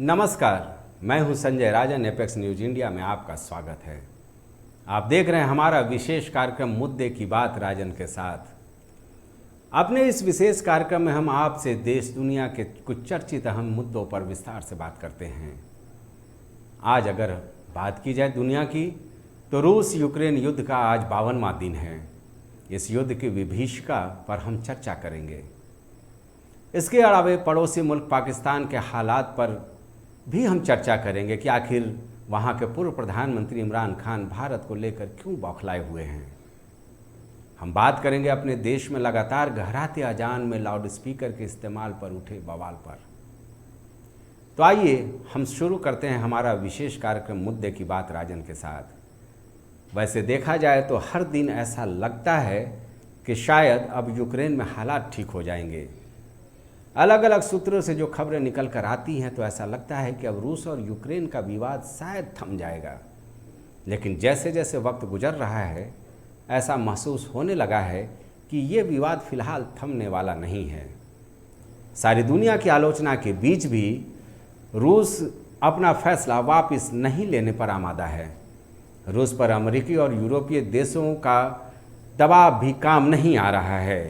नमस्कार, मैं हूं संजय राजन। एपेक्स न्यूज इंडिया में आपका स्वागत है। आप देख रहे हैं हमारा विशेष कार्यक्रम मुद्दे की बात राजन के साथ। अपने इस विशेष कार्यक्रम में हम आपसे देश दुनिया के कुछ चर्चित अहम मुद्दों पर विस्तार से बात करते हैं। आज अगर बात की जाए दुनिया की, तो रूस यूक्रेन युद्ध का आज 52वां दिन है। इस युद्ध की विभीषिका पर हम चर्चा करेंगे। इसके अलावा पड़ोसी मुल्क पाकिस्तान के हालात पर भी हम चर्चा करेंगे कि आखिर वहाँ के पूर्व प्रधानमंत्री इमरान खान भारत को लेकर क्यों बौखलाए हुए हैं। हम बात करेंगे अपने देश में लगातार गहराते अजान में लाउड स्पीकर के इस्तेमाल पर उठे बवाल पर। तो आइए हम शुरू करते हैं हमारा विशेष कार्यक्रम मुद्दे की बात राजन के साथ। वैसे देखा जाए तो हर दिन ऐसा लगता है कि शायद अब यूक्रेन में हालात ठीक हो जाएंगे। अलग अलग सूत्रों से जो खबरें निकल कर आती हैं तो ऐसा लगता है कि अब रूस और यूक्रेन का विवाद शायद थम जाएगा। लेकिन जैसे जैसे वक्त गुजर रहा है ऐसा महसूस होने लगा है कि ये विवाद फिलहाल थमने वाला नहीं है। सारी दुनिया की आलोचना के बीच भी रूस अपना फैसला वापस नहीं लेने पर आमादा है। रूस पर अमेरिकी और यूरोपीय देशों का दबाव भी काम नहीं आ रहा है।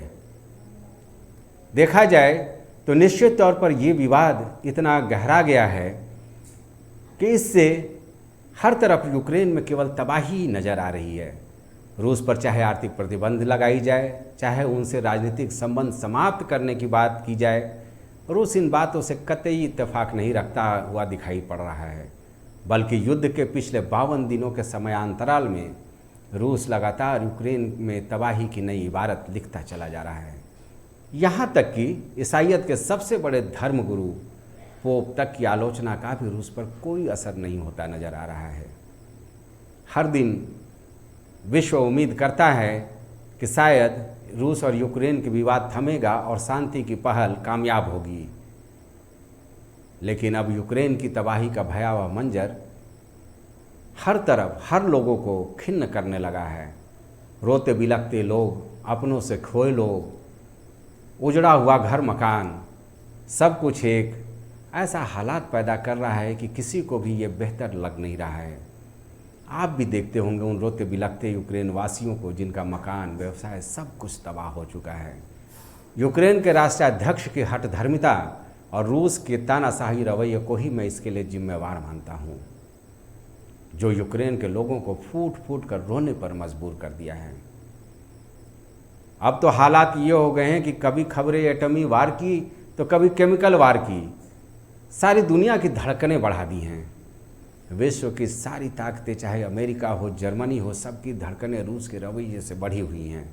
देखा जाए तो निश्चित तौर पर ये विवाद इतना गहरा गया है कि इससे हर तरफ यूक्रेन में केवल तबाही नज़र आ रही है। रूस पर चाहे आर्थिक प्रतिबंध लगाई जाए, चाहे उनसे राजनीतिक संबंध समाप्त करने की बात की जाए, रूस इन बातों से कतई इत्तेफाक नहीं रखता हुआ दिखाई पड़ रहा है। बल्कि युद्ध के पिछले 52 दिनों के समयांतराल में रूस लगातार यूक्रेन में तबाही की नई इबारत लिखता चला जा रहा है। यहाँ तक कि ईसाइयत के सबसे बड़े धर्मगुरु पोप तक की आलोचना का भी रूस पर कोई असर नहीं होता नजर आ रहा है। हर दिन विश्व उम्मीद करता है कि शायद रूस और यूक्रेन के विवाद थमेगा और शांति की पहल कामयाब होगी। लेकिन अब यूक्रेन की तबाही का भयावह मंजर हर तरफ हर लोगों को खिन्न करने लगा है। रोते बिलखते लोग, अपनों से खोए लोग, उजड़ा हुआ घर मकान, सब कुछ एक ऐसा हालात पैदा कर रहा है कि किसी को भी ये बेहतर लग नहीं रहा है। आप भी देखते होंगे उन रोते बिलखते यूक्रेन वासियों को जिनका मकान, व्यवसाय सब कुछ तबाह हो चुका है। यूक्रेन के राष्ट्राध्यक्ष की हठधर्मिता और रूस के तानाशाही रवैये को ही मैं इसके लिए जिम्मेवार मानता हूँ, जो यूक्रेन के लोगों को फूट फूट कर रोने पर मजबूर कर दिया है। अब तो हालात ये हो गए हैं कि कभी खबरें एटमी वार की तो कभी केमिकल वार की। सारी दुनिया की धड़कनें बढ़ा दी हैं। विश्व की सारी ताकतें, चाहे अमेरिका हो, जर्मनी हो, सबकी धड़कनें रूस के रवैये से बढ़ी हुई हैं।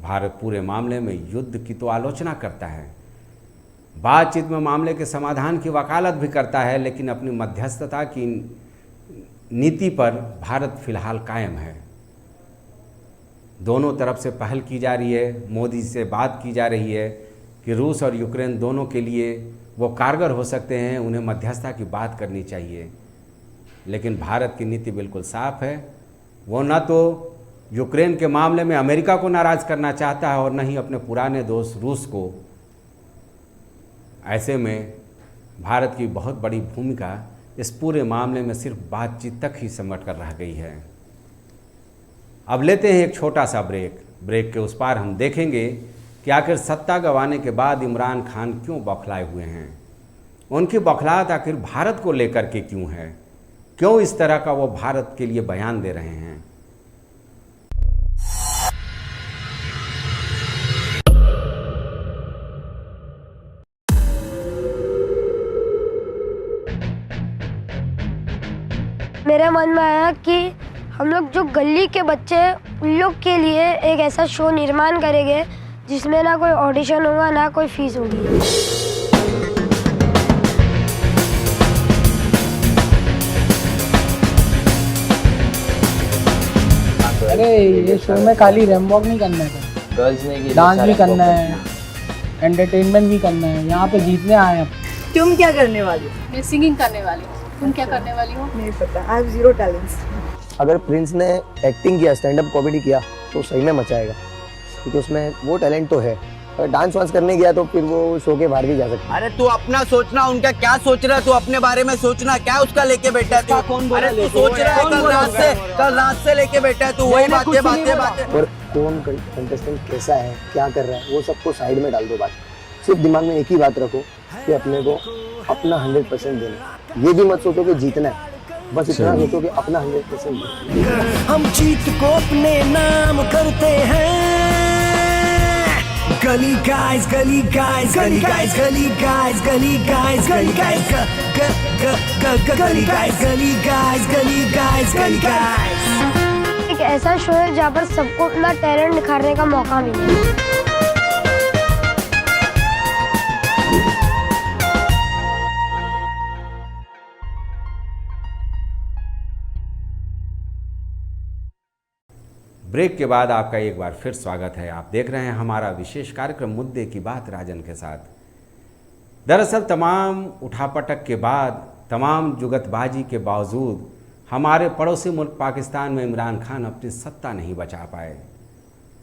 भारत पूरे मामले में युद्ध की तो आलोचना करता है, बातचीत में मामले के समाधान की वकालत भी करता है, लेकिन अपनी मध्यस्थता की नीति पर भारत फिलहाल कायम है। दोनों तरफ से पहल की जा रही है। मोदी से बात की जा रही है कि रूस और यूक्रेन दोनों के लिए वो कारगर हो सकते हैं, उन्हें मध्यस्थता की बात करनी चाहिए। लेकिन भारत की नीति बिल्कुल साफ है। वो न तो यूक्रेन के मामले में अमेरिका को नाराज़ करना चाहता है और न ही अपने पुराने दोस्त रूस को। ऐसे में भारत की बहुत बड़ी भूमिका इस पूरे मामले में सिर्फ बातचीत तक ही सिमट कर रह गई है। अब लेते हैं एक छोटा सा ब्रेक के उस पार हम देखेंगे कि आखिर सत्ता गंवाने के बाद इमरान खान क्यों बौखलाए हुए हैं। उनकी बौखलाहट आखिर भारत को लेकर के क्यों है, क्यों इस तरह का वो भारत के लिए बयान दे रहे हैं। मेरे मन में आया कि हम लोग जो गली के बच्चे हैं उन लोग के लिए एक ऐसा शो निर्माण करेंगे जिसमें ना कोई ऑडिशन होगा ना कोई फीस होगी। अरे ये शो में खाली रैम्बॉक नहीं करना है, गर्ल्स ने डांस भी करना है, एंटरटेनमेंट भी करना है। यहाँ पे जीतने आए हैं। तुम क्या करने वाली हो? मैं सिंगिंग करने वाली हूँ। तुम क्या करने वाली हो? नहीं पता, आई हैव जीरो टैलेंट्स। अगर प्रिंस ने एक्टिंग किया, स्टैंड अप कॉमेडी किया तो सही में मचाएगा, क्योंकि उसमें वो टैलेंट तो है। अगर डांस वांस करने गया तो फिर वो सो के बाहर भी जा सकता अरे तू अपना सोचना, उनका क्या सोच रहा है, तू अपने बारे में सोचना। क्या उसका लेके बैठा है तू? अरे तू सोच रहा है कल रात से लेके बैठा है तू, वही बातें। और कौन कंटेस्टेंट कैसा है, क्या कर रहा है, वो सबको साइड में डाल दो। बात सिर्फ दिमाग में एक ही बात रखो कि अपने को अपना 100% देना। ये भी मत सोचो कि जीतना है, बस इतना सोचो कि अपना 100% देना। हम जीत को अपने नाम करते हैं। गली गाइस, गली गाइस, गली गाइस, गली गाइस, गली गाइस, गली गाइस, गली गाइस, गली गाइस, गली गाइस, गली गाइस। एक ऐसा शो है जहाँ पर सबको अपना टैलेंट निखारने का मौका मिले। ब्रेक के बाद आपका एक बार फिर स्वागत है। आप देख रहे हैं हमारा विशेष कार्यक्रम मुद्दे की बात राजन के साथ। दरअसल तमाम उठापटक के बाद, तमाम जुगतबाजी के बावजूद हमारे पड़ोसी मुल्क पाकिस्तान में इमरान खान अपनी सत्ता नहीं बचा पाए।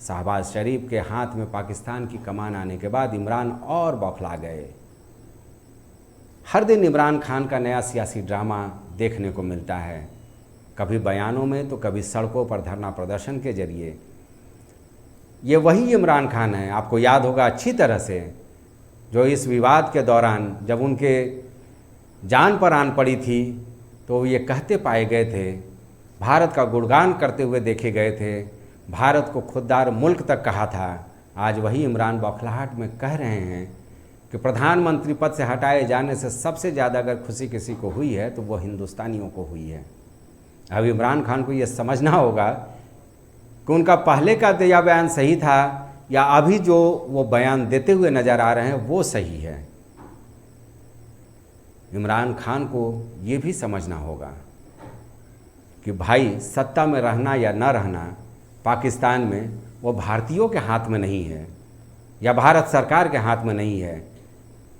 शहबाज शरीफ के हाथ में पाकिस्तान की कमान आने के बाद इमरान और बौखला गए। हर दिन इमरान खान का नया सियासी ड्रामा देखने को मिलता है, कभी बयानों में तो कभी सड़कों पर धरना प्रदर्शन के जरिए। ये वही इमरान खान है, आपको याद होगा अच्छी तरह से, जो इस विवाद के दौरान जब उनके जान पर आन पड़ी थी तो ये कहते पाए गए थे, भारत का गुणगान करते हुए देखे गए थे, भारत को खुददार मुल्क तक कहा था। आज वही इमरान बौखलाहट में कह रहे हैं कि प्रधानमंत्री पद से हटाए जाने से सबसे ज़्यादा अगर खुशी किसी को हुई है तो वो हिंदुस्तानियों को हुई है। अब इमरान खान को ये समझना होगा कि उनका पहले का दिया बयान सही था या अभी जो वो बयान देते हुए नज़र आ रहे हैं वो सही है। इमरान खान को ये भी समझना होगा कि भाई सत्ता में रहना या न रहना पाकिस्तान में वो भारतीयों के हाथ में नहीं है या भारत सरकार के हाथ में नहीं है,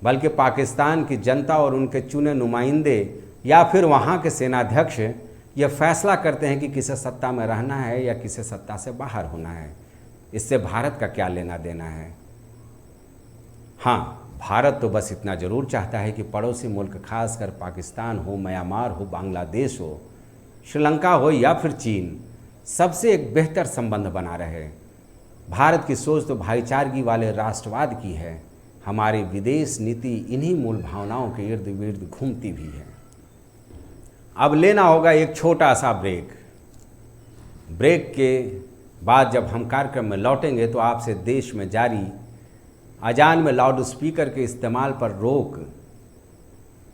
बल्कि पाकिस्तान की जनता और उनके चुने नुमाइंदे या फिर वहाँ के सेनाध्यक्ष ये फैसला करते हैं कि किसे सत्ता में रहना है या किसे सत्ता से बाहर होना है। इससे भारत का क्या लेना देना है। हाँ, भारत तो बस इतना ज़रूर चाहता है कि पड़ोसी मुल्क, खासकर पाकिस्तान हो, म्यांमार हो, बांग्लादेश हो, श्रीलंका हो या फिर चीन, सबसे एक बेहतर संबंध बना रहे। भारत की सोच तो भाईचारगी वाले राष्ट्रवाद की है। हमारी विदेश नीति इन्हीं मूल भावनाओं के इर्द गिर्द घूमती भी है। अब लेना होगा एक छोटा सा ब्रेक। ब्रेक के बाद जब हम कार्यक्रम में लौटेंगे तो आपसे देश में जारी अजान में लाउड स्पीकर के इस्तेमाल पर रोक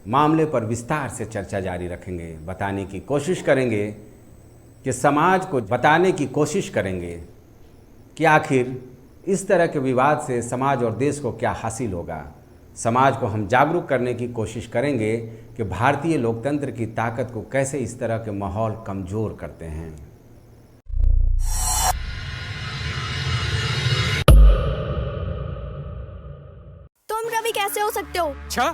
मामले पर विस्तार से चर्चा जारी रखेंगे। बताने की कोशिश करेंगे कि समाज को बताने की कोशिश करेंगे कि आखिर इस तरह के विवाद से समाज और देश को क्या हासिल होगा। समाज को हम जागरूक करने की कोशिश करेंगे कि भारतीय लोकतंत्र की ताकत को कैसे इस तरह के माहौल कमज़ोर करते हैं। तुम रवि कैसे हो सकते हो?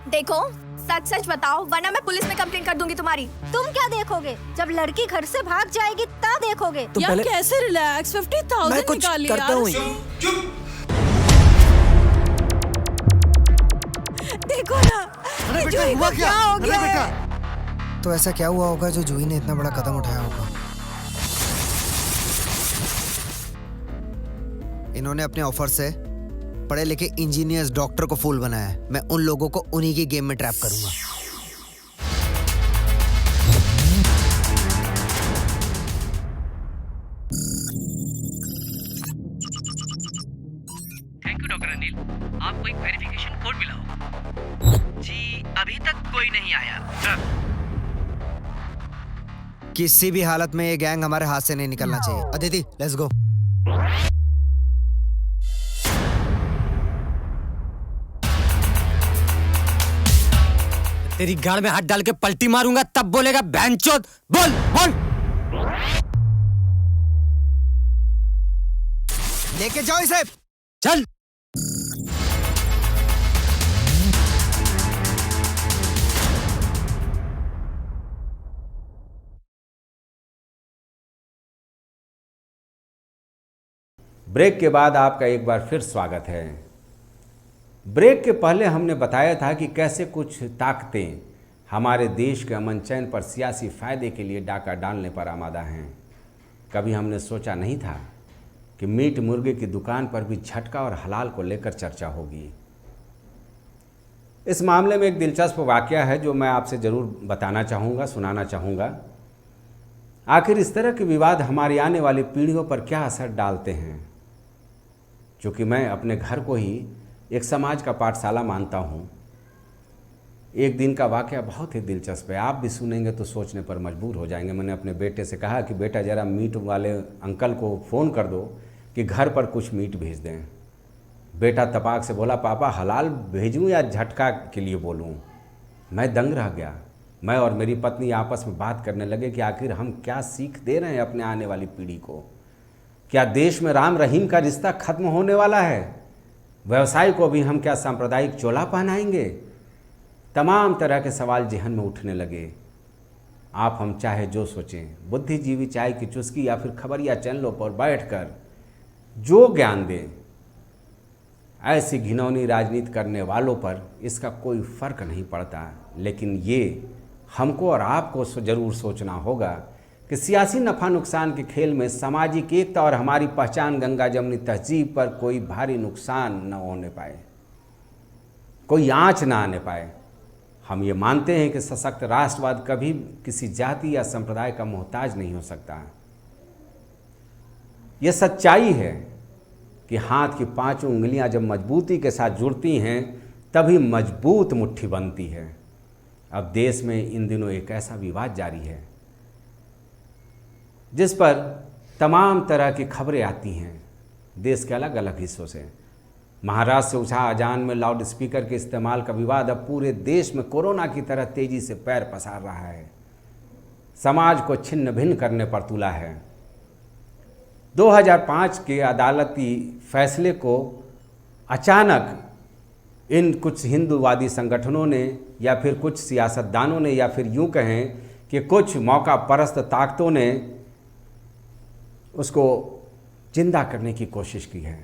देखो, सच सच बताओ वरना मैं पुलिस में कंप्लेंट कर दूंगी तुम्हारी। तुम क्या देखोगे? जब लड़की घर से भाग जाएगी तब देखोगे। तुम यार कैसे रिलैक्स, 50,000 निकाल लिया यार। देखो ना, अरे बेटा हुआ क्या हो अरे गया बेटा, तो ऐसा क्या हुआ होगा जो जूही ने इतना बड़ा कदम उठाया होगा? इन्होंने अपने ऑफर से पढ़े लिखे इंजीनियर्स, डॉक्टर को फूल बनाया है। मैं उन लोगों को उन्हीं की गेम में ट्रैप करूंगा। थैंक यू डॉक्टर अनिल, आपको एक वेरिफिकेशन कोड मिला होगा। जी अभी तक कोई नहीं आया। किसी भी हालत में ये गैंग हमारे हाथ से नहीं निकलना चाहिए। Aditi, let's go. तेरी गाड़ में हाथ डाल के पलटी मारूंगा तब बोलेगा बैंचोद। बोल बोल। लेके जाओ इसे। चल। ब्रेक के बाद आपका एक बार फिर स्वागत है। ब्रेक के पहले हमने बताया था कि कैसे कुछ ताकतें हमारे देश के अमन चैन पर सियासी फायदे के लिए डाका डालने पर आमादा हैं। कभी हमने सोचा नहीं था कि मीट मुर्गे की दुकान पर भी झटका और हलाल को लेकर चर्चा होगी। इस मामले में एक दिलचस्प वाकया है जो मैं आपसे ज़रूर बताना चाहूँगा, सुनाना चाहूँगा। आखिर इस तरह के विवाद हमारी आने वाली पीढ़ियों पर क्या असर डालते हैं। चूँकि मैं अपने घर को ही एक समाज का पाठशाला मानता हूँ, एक दिन का वाकया बहुत ही दिलचस्प है। आप भी सुनेंगे तो सोचने पर मजबूर हो जाएंगे। मैंने अपने बेटे से कहा कि बेटा ज़रा मीट वाले अंकल को फ़ोन कर दो कि घर पर कुछ मीट भेज दें। बेटा तपाक से बोला, पापा हलाल भेजूं या झटका के लिए बोलूं? मैं दंग रह गया। मैं और मेरी पत्नी आपस में बात करने लगे कि आखिर हम क्या सीख दे रहे हैं अपने आने वाली पीढ़ी को। क्या देश में राम रहीम का रिश्ता खत्म होने वाला है? व्यवसाय को भी हम क्या सांप्रदायिक चोला पहनाएंगे? तमाम तरह के सवाल जहन में उठने लगे। आप हम चाहे जो सोचें, बुद्धिजीवी चाय की चुस्की या फिर खबरिया चैनलों पर बैठकर जो ज्ञान दें, ऐसी घिनौनी राजनीति करने वालों पर इसका कोई फर्क नहीं पड़ता। लेकिन ये हमको और आपको ज़रूर सोचना होगा कि सियासी नफ़ा नुकसान के खेल में सामाजिक एकता और हमारी पहचान गंगा जमनी तहजीब पर कोई भारी नुकसान न होने पाए, कोई आँच न आने पाए। हम ये मानते हैं कि सशक्त राष्ट्रवाद कभी किसी जाति या संप्रदाय का मोहताज नहीं हो सकता। ये सच्चाई है कि हाथ की पांचों उंगलियां जब मजबूती के साथ जुड़ती हैं तभी मजबूत मुट्ठी बनती है। अब देश में इन दिनों एक ऐसा विवाद जारी है जिस पर तमाम तरह की खबरें आती हैं देश के अलग अलग हिस्सों से। महाराष्ट्र से उषा अजान में लाउड स्पीकर के इस्तेमाल का विवाद अब पूरे देश में कोरोना की तरह तेजी से पैर पसार रहा है, समाज को छिन्न भिन्न करने पर तुला है। 2005 के अदालती फैसले को अचानक इन कुछ हिंदूवादी संगठनों ने या फिर कुछ सियासतदानों ने या फिर यूं कहें कि कुछ मौका परस्त ताकतों ने उसको जिंदा करने की कोशिश की है।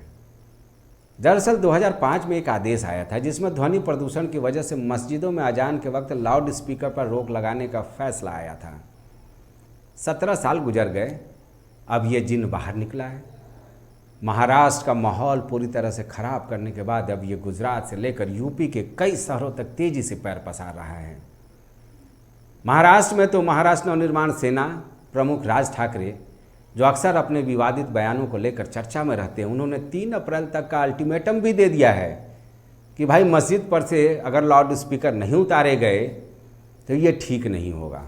दरअसल 2005 में एक आदेश आया था जिसमें ध्वनि प्रदूषण की वजह से मस्जिदों में अजान के वक्त लाउड स्पीकर पर रोक लगाने का फैसला आया था। 17 साल गुजर गए, अब ये जिन बाहर निकला है। महाराष्ट्र का माहौल पूरी तरह से खराब करने के बाद अब ये गुजरात से लेकर यूपी के कई शहरों तक तेजी से पैर पसार रहा है। महाराष्ट्र में तो महाराष्ट्र नवनिर्माण सेना प्रमुख राज ठाकरे, जो अक्सर अपने विवादित बयानों को लेकर चर्चा में रहते हैं, उन्होंने 3 अप्रैल तक का अल्टीमेटम भी दे दिया है कि भाई मस्जिद पर से अगर लाउड स्पीकर नहीं उतारे गए तो ये ठीक नहीं होगा।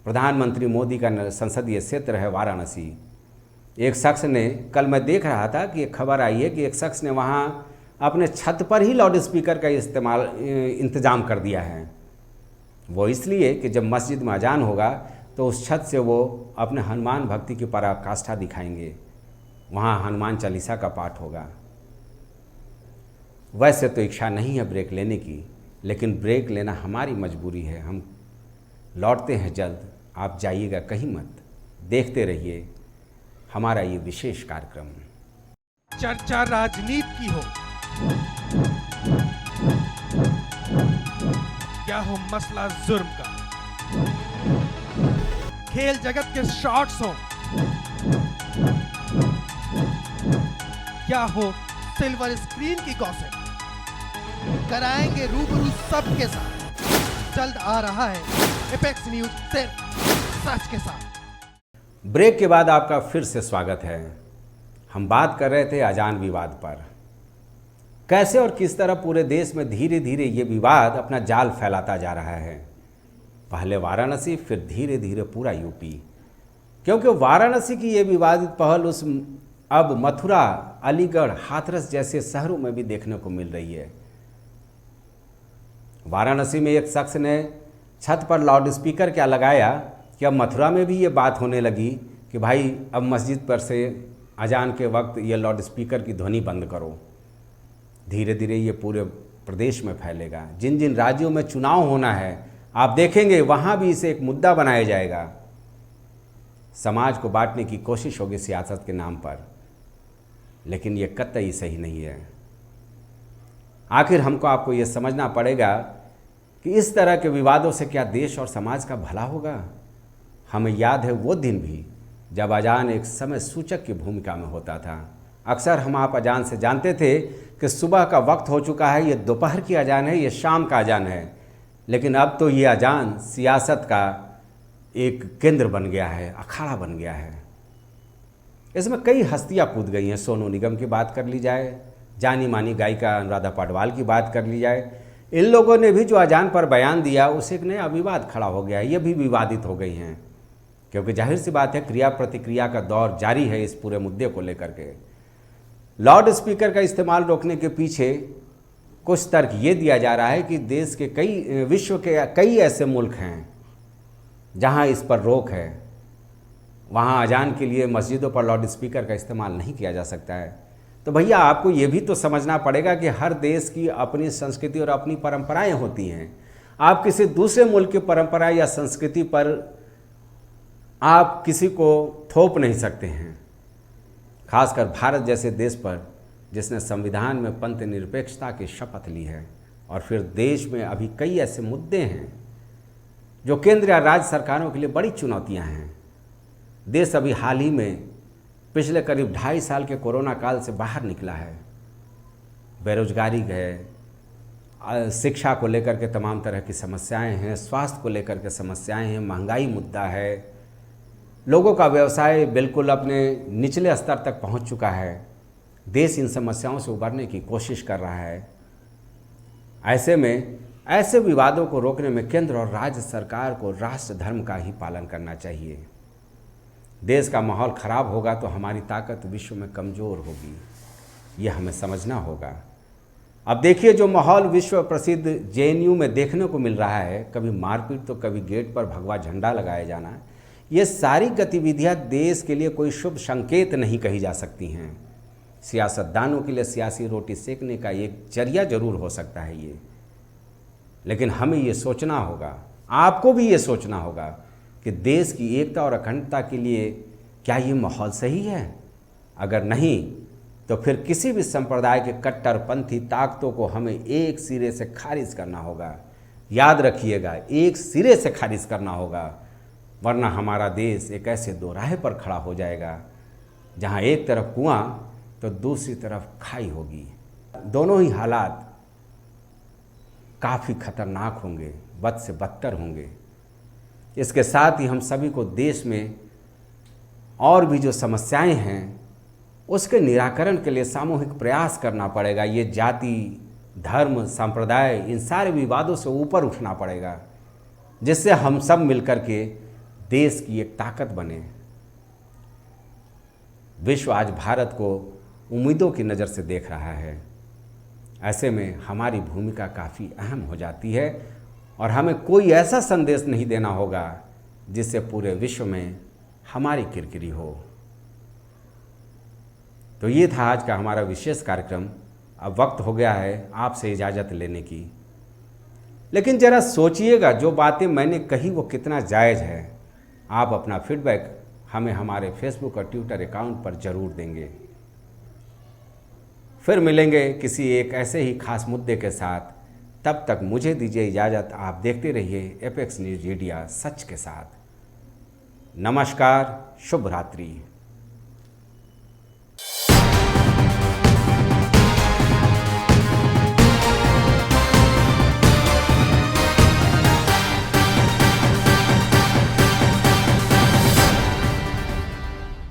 प्रधानमंत्री मोदी का संसदीय क्षेत्र है वाराणसी। एक शख्स ने, कल मैं देख रहा था कि एक खबर आई है कि एक शख्स ने वहाँ अपने छत पर ही लाउड स्पीकर का इंतज़ाम कर दिया है। वो इसलिए कि जब मस्जिद में अजान होगा तो उस छत से वो अपने हनुमान भक्ति की पराकाष्ठा दिखाएंगे, वहाँ हनुमान चालीसा का पाठ होगा। वैसे तो इच्छा नहीं है ब्रेक लेने की, लेकिन ब्रेक लेना हमारी मजबूरी है। हम लौटते हैं जल्द, आप जाइएगा कहीं मत, देखते रहिए हमारा ये विशेष कार्यक्रम। चर्चा राजनीति की हो क्या हो मसला जुर्म का, खेल जगत के शॉट्स हो क्या हो सिल्वर स्क्रीन की गॉसिप, कराएंगे रूबरू सबके साथ। जल्द आ रहा है एपेक्स न्यूज सिर्फ सच के साथ। ब्रेक के बाद आपका फिर से स्वागत है। हम बात कर रहे थे अजान विवाद पर, कैसे और किस तरह पूरे देश में धीरे धीरे ये विवाद अपना जाल फैलाता जा रहा है। पहले वाराणसी, फिर धीरे धीरे पूरा यूपी, क्योंकि वाराणसी की ये विवादित पहल अब मथुरा, अलीगढ़, हाथरस जैसे शहरों में भी देखने को मिल रही है। वाराणसी में एक शख्स ने छत पर लाउड स्पीकर क्या लगाया कि अब मथुरा में भी ये बात होने लगी कि भाई अब मस्जिद पर से अजान के वक्त ये लाउड स्पीकर की ध्वनि बंद करो। धीरे धीरे ये पूरे प्रदेश में फैलेगा। जिन जिन राज्यों में चुनाव होना है आप देखेंगे वहाँ भी इसे एक मुद्दा बनाया जाएगा। समाज को बांटने की कोशिश होगी सियासत के नाम पर। लेकिन ये कतई सही नहीं है। आखिर हमको आपको ये समझना पड़ेगा कि इस तरह के विवादों से क्या देश और समाज का भला होगा। हमें याद है वो दिन भी जब अजान एक समय सूचक की भूमिका में होता था। अक्सर हम आप अजान से जानते थे कि सुबह का वक्त हो चुका है, ये दोपहर की अजान है, ये शाम का अजान है। लेकिन अब तो ये अजान सियासत का एक केंद्र बन गया है, अखाड़ा बन गया है। इसमें कई हस्तियां कूद गई हैं। सोनू निगम की बात कर ली जाए, जानी मानी गायिका अनुराधा पौडवाल की बात कर ली जाए, इन लोगों ने भी जो अजान पर बयान दिया उससे एक नया विवाद खड़ा हो गया है। ये भी विवादित हो गई हैं, क्योंकि जाहिर सी बात है क्रिया प्रतिक्रिया का दौर जारी है इस पूरे मुद्दे को लेकर के। लाउड स्पीकर का इस्तेमाल रोकने के पीछे कुछ तर्क ये दिया जा रहा है कि देश के विश्व के कई ऐसे मुल्क हैं जहां इस पर रोक है, वहां अजान के लिए मस्जिदों पर लाउड स्पीकर का इस्तेमाल नहीं किया जा सकता है। तो भैया आपको ये भी तो समझना पड़ेगा कि हर देश की अपनी संस्कृति और अपनी परंपराएं होती हैं। आप किसी दूसरे मुल्क की परंपरा या संस्कृति पर आप किसी को थोप नहीं सकते हैं, खासकर भारत जैसे देश पर जिसने संविधान में पंथ निरपेक्षता की शपथ ली है। और फिर देश में अभी कई ऐसे मुद्दे हैं जो केंद्र या राज्य सरकारों के लिए बड़ी चुनौतियां हैं। देश अभी हाल ही में पिछले करीब 2.5 साल के कोरोना काल से बाहर निकला है। बेरोजगारी है, शिक्षा को लेकर के तमाम तरह की समस्याएं हैं, स्वास्थ्य को लेकर के समस्याएं हैं, महंगाई मुद्दा है, लोगों का व्यवसाय बिल्कुल अपने निचले स्तर तक पहुंच चुका है। देश इन समस्याओं से उबरने की कोशिश कर रहा है। ऐसे में ऐसे विवादों को रोकने में केंद्र और राज्य सरकार को राष्ट्र धर्म का ही पालन करना चाहिए। देश का माहौल खराब होगा तो हमारी ताकत विश्व में कमज़ोर होगी, यह हमें समझना होगा। अब देखिए जो माहौल विश्व प्रसिद्ध जेएनयू में देखने को मिल रहा है, कभी मारपीट तो कभी गेट पर भगवा झंडा लगाया जाना, ये सारी गतिविधियां देश के लिए कोई शुभ संकेत नहीं कही जा सकती हैं। सियासतदानों के लिए सियासी रोटी सेकने का एक जरिया जरूर हो सकता है ये, लेकिन हमें ये सोचना होगा, आपको भी ये सोचना होगा कि देश की एकता और अखंडता के लिए क्या ये माहौल सही है। अगर नहीं तो फिर किसी भी संप्रदाय के कट्टरपंथी ताकतों को हमें एक सिरे से खारिज करना होगा। याद रखिएगा, एक सिरे से खारिज करना होगा, वरना हमारा देश एक ऐसे दोराहे पर खड़ा हो जाएगा जहां एक तरफ कुआं तो दूसरी तरफ खाई होगी। दोनों ही हालात काफ़ी खतरनाक होंगे, बद से बदतर होंगे। इसके साथ ही हम सभी को देश में और भी जो समस्याएं हैं उसके निराकरण के लिए सामूहिक प्रयास करना पड़ेगा। ये जाति, धर्म, संप्रदाय, इन सारे विवादों से ऊपर उठना पड़ेगा, जिससे हम सब मिलकर के देश की एक ताकत बने। विश्व आज भारत को उम्मीदों की नज़र से देख रहा है। ऐसे में हमारी भूमिका काफ़ी अहम हो जाती है और हमें कोई ऐसा संदेश नहीं देना होगा जिससे पूरे विश्व में हमारी किरकिरी हो। तो ये था आज का हमारा विशेष कार्यक्रम। अब वक्त हो गया है आपसे इजाज़त लेने की, लेकिन ज़रा सोचिएगा जो बातें मैंने कही वो कितना जायज़ है। आप अपना फीडबैक हमें हमारे फेसबुक और ट्विटर अकाउंट पर ज़रूर देंगे। फिर मिलेंगे किसी एक ऐसे ही खास मुद्दे के साथ। तब तक मुझे दीजिए इजाज़त। आप देखते रहिए एपेक्स न्यूज़ इंडिया, सच के साथ। नमस्कार, शुभ रात्रि।